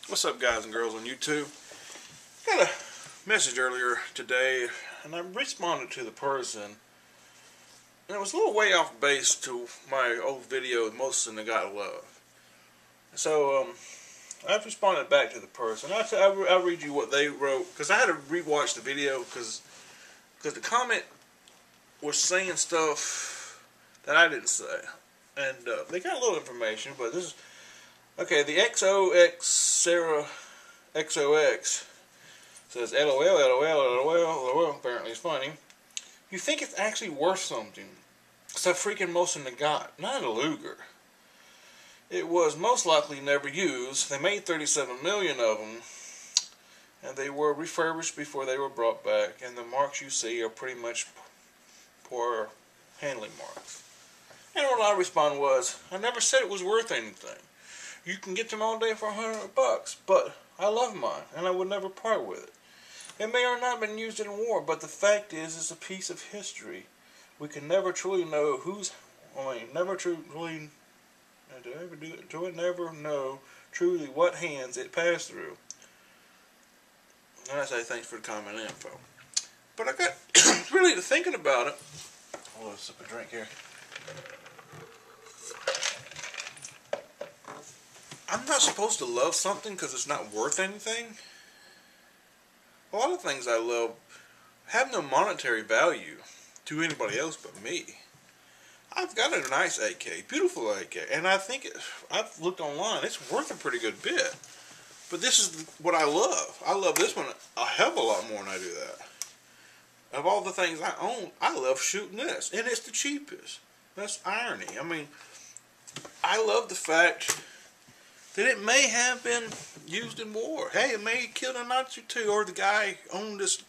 What's up, guys and girls on YouTube? Got a message earlier today, and I responded to the person, and it was a little way off base to my old video, Most of the God Love. So, I've responded back to the person. I'll read you what they wrote, because I had to rewatch the video, because the comment was saying stuff that I didn't say. And they got a little information, but this is... Okay, the XOX Sarah XOX says, LOL, LOL, LOL, LOL, apparently it's funny. You think it's actually worth something. It's a freaking Most the God, not a Luger. It was most likely never used. They made 37 million of them, and they were refurbished before they were brought back, and the marks you see are pretty much poor handling marks. And what I responded was, I never said it was worth anything. You can get them all day for $100, but I love mine, and I would never part with it. It may or not have been used in war, but the fact is, it's a piece of history. We can never truly know never know truly what hands it passed through. And I say thanks for the comment and info. But I got really to thinking about it. Hold on, a sip of drink here. I'm not supposed to love something because it's not worth anything. A lot of things I love have no monetary value to anybody else but me. I've got a nice AK, beautiful AK, and I think I've looked online, it's worth a pretty good bit. But this is what I love. I love this one a hell of a lot more than I do that. Of all the things I own, I love shooting this, and it's the cheapest. That's irony. I mean, I love the fact that it may have been used in war. Hey, it may have killed a Nazi too, or the guy owned this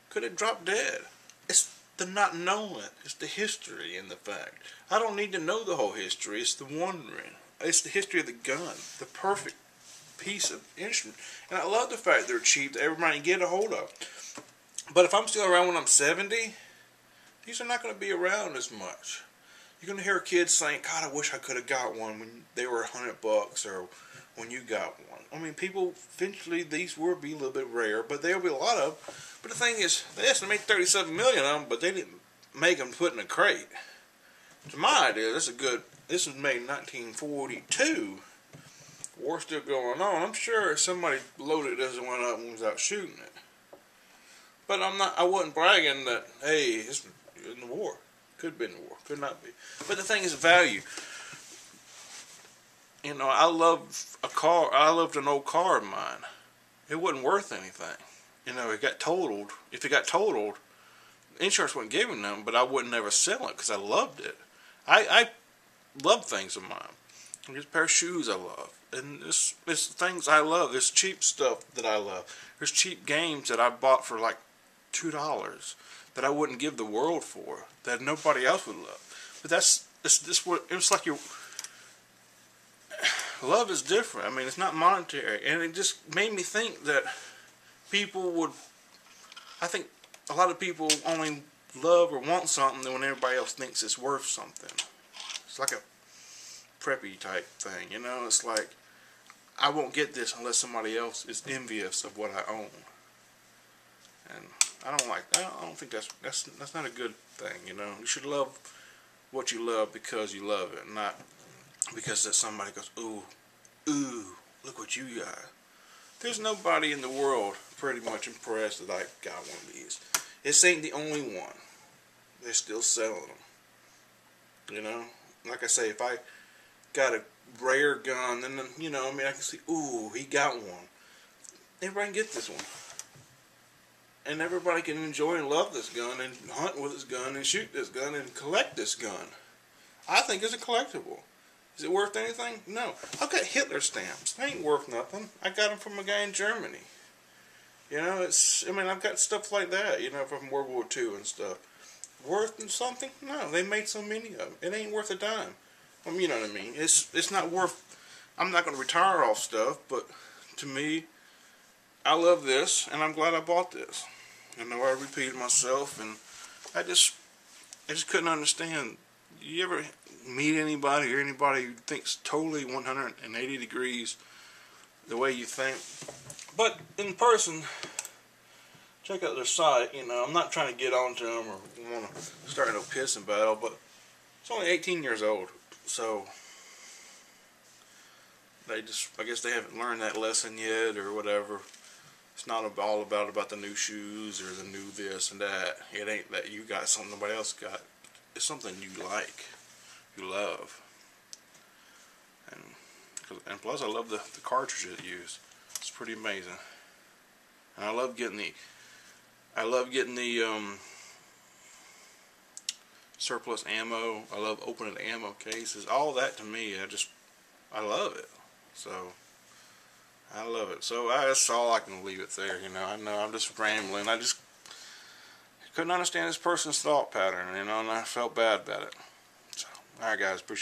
could have dropped dead. It's the not knowing. It's the history and the fact. I don't need to know the whole history. It's the wondering. It's the history of the gun. The perfect piece of instrument. And I love the fact they're cheap that everybody can get a hold of. But if I'm still around when I'm 70, these are not going to be around as much. You're going to hear kids saying, God, I wish I could have got one when they were $100 or when you got one. I mean, people, eventually these will be a little bit rare, but there'll be a lot of. But the thing is, they estimate 37 million of them, but they didn't make them put in a crate. To my idea, this was made in 1942. War's still going on. I'm sure somebody loaded this and went up and was out shooting it. But I wasn't bragging that, hey, it's in the war. Could be in the war, could not be. But the thing is value. You know, I love a car. I loved an old car of mine. It wasn't worth anything. You know, it got totaled. If it got totaled, insurance wasn't giving them, but I wouldn't ever sell it because I loved it. I love things of mine. There's a pair of shoes I love. And it's things I love. There's cheap stuff that I love. There's cheap games that I bought for like $2 that I wouldn't give the world for, that nobody else would love. But it's what it's like. Your love is different. I mean, it's not monetary, and it just made me think that people would. I think a lot of people only love or want something when everybody else thinks it's worth something. It's like a preppy type thing, you know. It's like I won't get this unless somebody else is envious of what I own, and I don't think that's not a good thing, you know. You should love what you love because you love it, not because that somebody goes, ooh, look what you got. There's nobody in the world pretty much impressed that I got one of these. This ain't the only one. They're still selling them. You know, like I say, if I got a rare gun, then you know, I mean, I can see, ooh, he got one. Everybody can get this one. And everybody can enjoy and love this gun and hunt with this gun and shoot this gun and collect this gun. I think it's a collectible. Is it worth anything? No. I've got Hitler stamps. They ain't worth nothing. I got them from a guy in Germany. You know, I've got stuff like that, you know, from World War II and stuff. Worth something? No. They made so many of them. It ain't worth a dime. You know what I mean? It's not worth... I'm not going to retire off stuff, but to me, I love this, and I'm glad I bought this. I know I repeated myself, and I just couldn't understand. You ever meet anybody or anybody who thinks totally 180 degrees the way you think. But in person, check out their site. You know, I'm not trying to get onto them or want to start no pissing battle, but it's only 18 years old, so they just, I guess they haven't learned that lesson yet or whatever. It's not all about the new shoes or the new this and that. It ain't that you got something nobody else got. It's something you like, you love, and plus I love the cartridge it used. It's pretty amazing, and I love getting the surplus ammo. I love opening the ammo cases. All that to me, I love it. So I love it. So that's all I can leave it there. You know I'm just rambling. I just couldn't understand this person's thought pattern, you know, and I felt bad about it. So, alright guys, appreciate it.